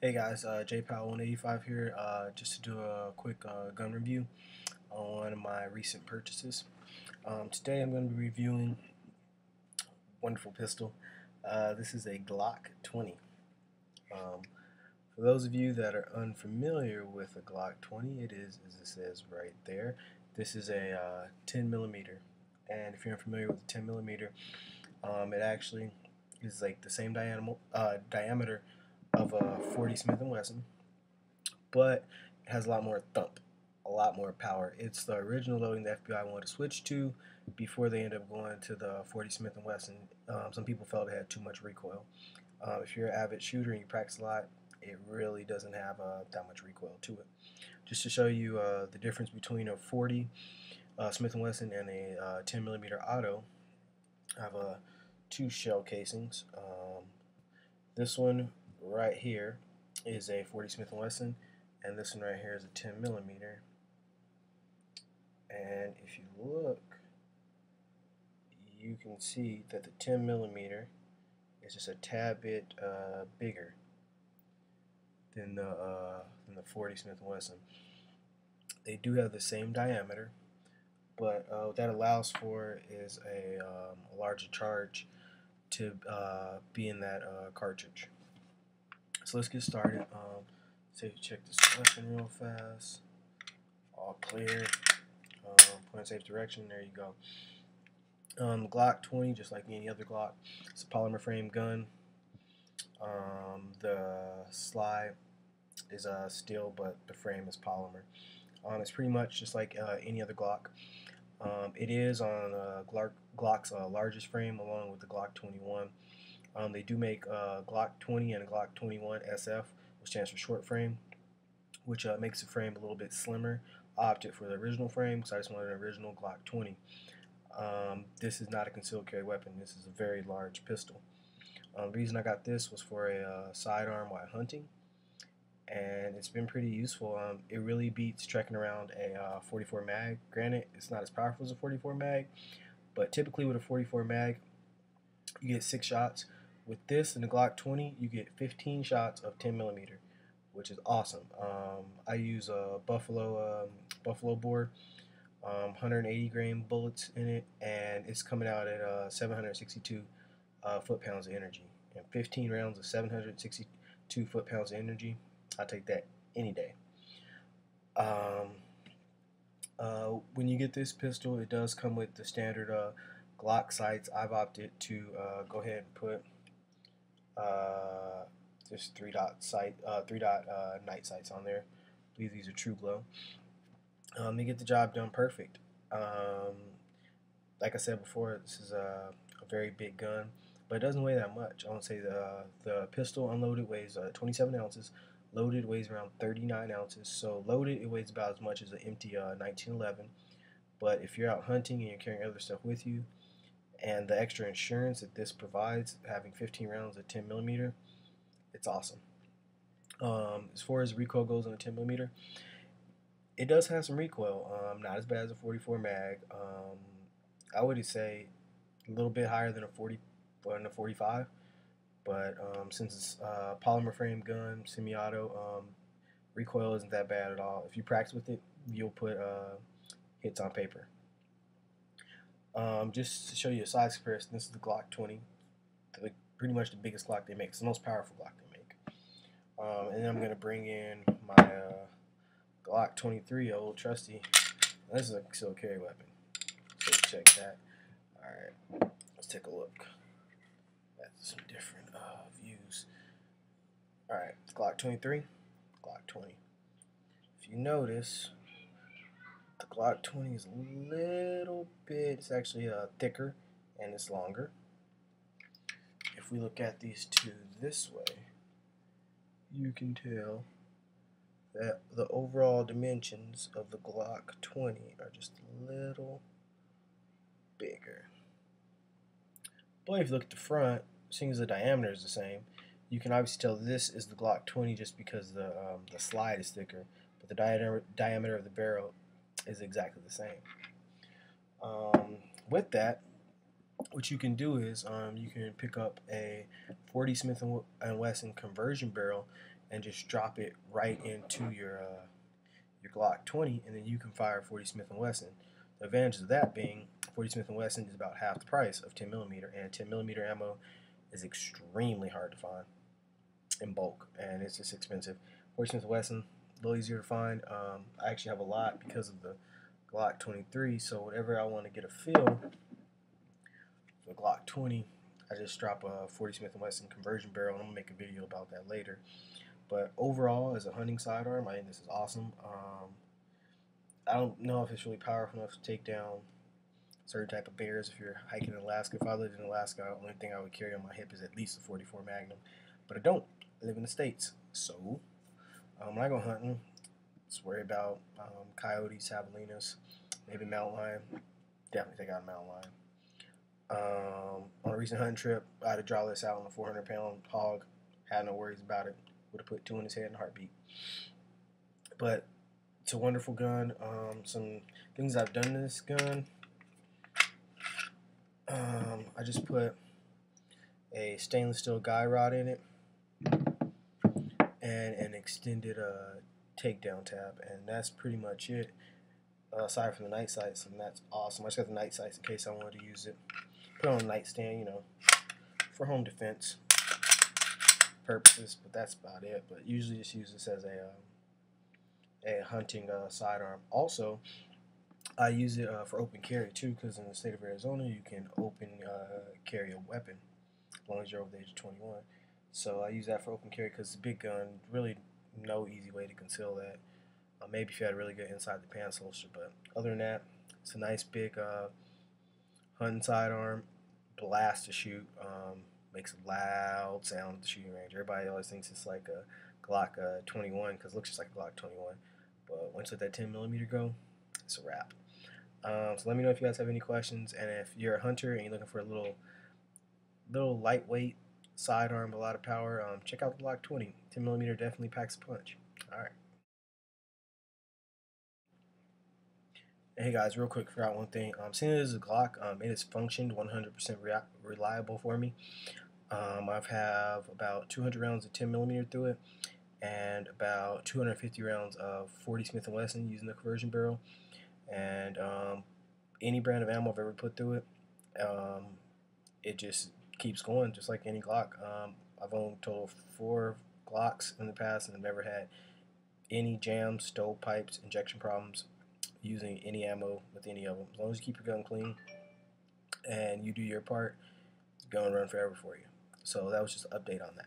Hey guys, JPal185 here, just to do a quick gun review on one of my recent purchases. Today I'm going to be reviewing a wonderful pistol. This is a Glock 20. Um, for those of you that are unfamiliar with a Glock 20, it is, as it says right there, this is a 10 millimeter. And if you're unfamiliar with the 10 millimeter, it actually is like the same diameter of a 40 Smith & Wesson, but it has a lot more thump, a lot more power. It's the original loading the FBI wanted to switch to before they ended up going to the 40 Smith & Wesson. Some people felt it had too much recoil. If you're an avid shooter and you practice a lot, it really doesn't have that much recoil to it. Just to show you the difference between a 40 Smith & Wesson and a 10 millimeter auto, I have two shell casings. This one right here is a 40 Smith & Wesson, and this one right here is a 10 millimeter. And if you look, you can see that the 10 millimeter is just a tad bit bigger than the 40 Smith & Wesson. They do have the same diameter, but what that allows for is a larger charge to be in that cartridge. So let's get started. Say check this weapon real fast. All clear. Point safe direction. There you go. Glock 20, just like any other Glock, it's a polymer frame gun. The slide is steel, but the frame is polymer. It's pretty much just like any other Glock. It is on Glock's largest frame, along with the Glock 21. They do make Glock 20 and a Glock 21 SF, which stands for short frame, which makes the frame a little bit slimmer. I opted for the original frame because I just wanted an original Glock 20. This is not a concealed carry weapon. This is a very large pistol. The reason I got this was for a sidearm while hunting, and it's been pretty useful. It really beats trekking around a 44 mag. Granted, it's not as powerful as a 44 mag, but typically with a 44 mag, you get 6 shots. With this and the Glock 20, you get 15 shots of 10 millimeter, which is awesome. I use a Buffalo bore, 180 grain bullets in it, and it's coming out at 762 foot-pounds of energy. And 15 rounds of 762 foot-pounds of energy, I'll take that any day. When you get this pistol, it does come with the standard Glock sights. I've opted to go ahead and put just 3-dot night sights on there. I believe these are True Glow. They get the job done perfect. Like I said before, this is a very big gun, but it doesn't weigh that much. I want to say the pistol unloaded weighs 27 ounces. Loaded weighs around 39 ounces. So loaded, it weighs about as much as an empty 1911. But if you're out hunting and you're carrying other stuff with you, and the extra insurance that this provides, having 15 rounds of 10 millimeter, it's awesome. As far as recoil goes on the 10 millimeter, it does have some recoil. Not as bad as a 44 mag. I would say a little bit higher than a 40 or a 45. But since it's a polymer frame gun, semi-auto, recoil isn't that bad at all. If you practice with it, you'll put hits on paper. Just to show you a size comparison, this is the Glock 20, pretty much the biggest Glock they make. It's the most powerful Glock they make. And then I'm going to bring in my Glock 23, old trusty. This is a concealed carry weapon. So check that. Alright, let's take a look at some different views. Alright, Glock 23, Glock 20. If you notice, the Glock 20 is a little bit, it's actually thicker and it's longer. If we look at these two this way, you can tell that the overall dimensions of the Glock 20 are just a little bigger. But if you look at the front, seeing as the diameter is the same, you can obviously tell this is the Glock 20 just because the slide is thicker, but the diameter of the barrel is exactly the same. With that, what you can do is you can pick up a 40 Smith & Wesson conversion barrel and just drop it right into your Glock 20, and then you can fire 40 Smith & Wesson. The advantage of that being 40 Smith & Wesson is about half the price of 10 millimeter, and 10 millimeter ammo is extremely hard to find in bulk, and it's just expensive. 40 Smith & Wesson, a little easier to find. I actually have a lot because of the Glock 23, so whenever I want to get a feel for Glock 20, I just drop a 40 Smith & Wesson conversion barrel, and I'm going to make a video about that later. But overall, as a hunting sidearm, I think this is awesome. I don't know if it's really powerful enough to take down certain type of bears if you're hiking in Alaska. If I lived in Alaska, the only thing I would carry on my hip is at least a 44 Magnum. But I don't. I live in the States. So when I go hunting, just worry about coyotes, javelinas, maybe mountain lion. Definitely take out a mountain lion. On a recent hunting trip, I had to draw this out on a 400-pound hog. Had no worries about it. Would have put 2 in his head in a heartbeat. But it's a wonderful gun. Some things I've done to this gun. I just put a stainless steel guy rod in it and an extended takedown tab, and that's pretty much it. Aside from the night sights, and that's awesome. I just got the night sights in case I wanted to use it. Put it on a nightstand, you know, for home defense purposes, but that's about it. But usually just use this as a hunting sidearm. Also, I use it for open carry too, because in the state of Arizona you can open carry a weapon as long as you're over the age of 21. So I use that for open carry because it's a big gun. Really, no easy way to conceal that. Maybe if you had a really good inside the pants holster, but other than that, it's a nice big hunting sidearm. Blast to shoot. Makes a loud sound at the shooting range. Everybody always thinks it's like a Glock 21 because it looks just like a Glock 21. But once you let that 10 millimeter go, it's a wrap. So let me know if you guys have any questions, and if you're a hunter and you're looking for a little lightweight sidearm, a lot of power, check out the Glock 20. 10 millimeter definitely packs a punch. All right. Hey guys, real quick, forgot one thing. Seeing as a Glock, it has functioned 100% reliable for me. I've have about 200 rounds of 10 millimeter through it, and about 250 rounds of 40 Smith & Wesson using the conversion barrel, and any brand of ammo I've ever put through it, it just keeps going just like any Glock. I've owned a total of 4 Glocks in the past, and I've never had any jams, stovepipes, injection problems using any ammo with any of them. As long as you keep your gun clean and you do your part, it's going to run forever for you. So that was just an update on that.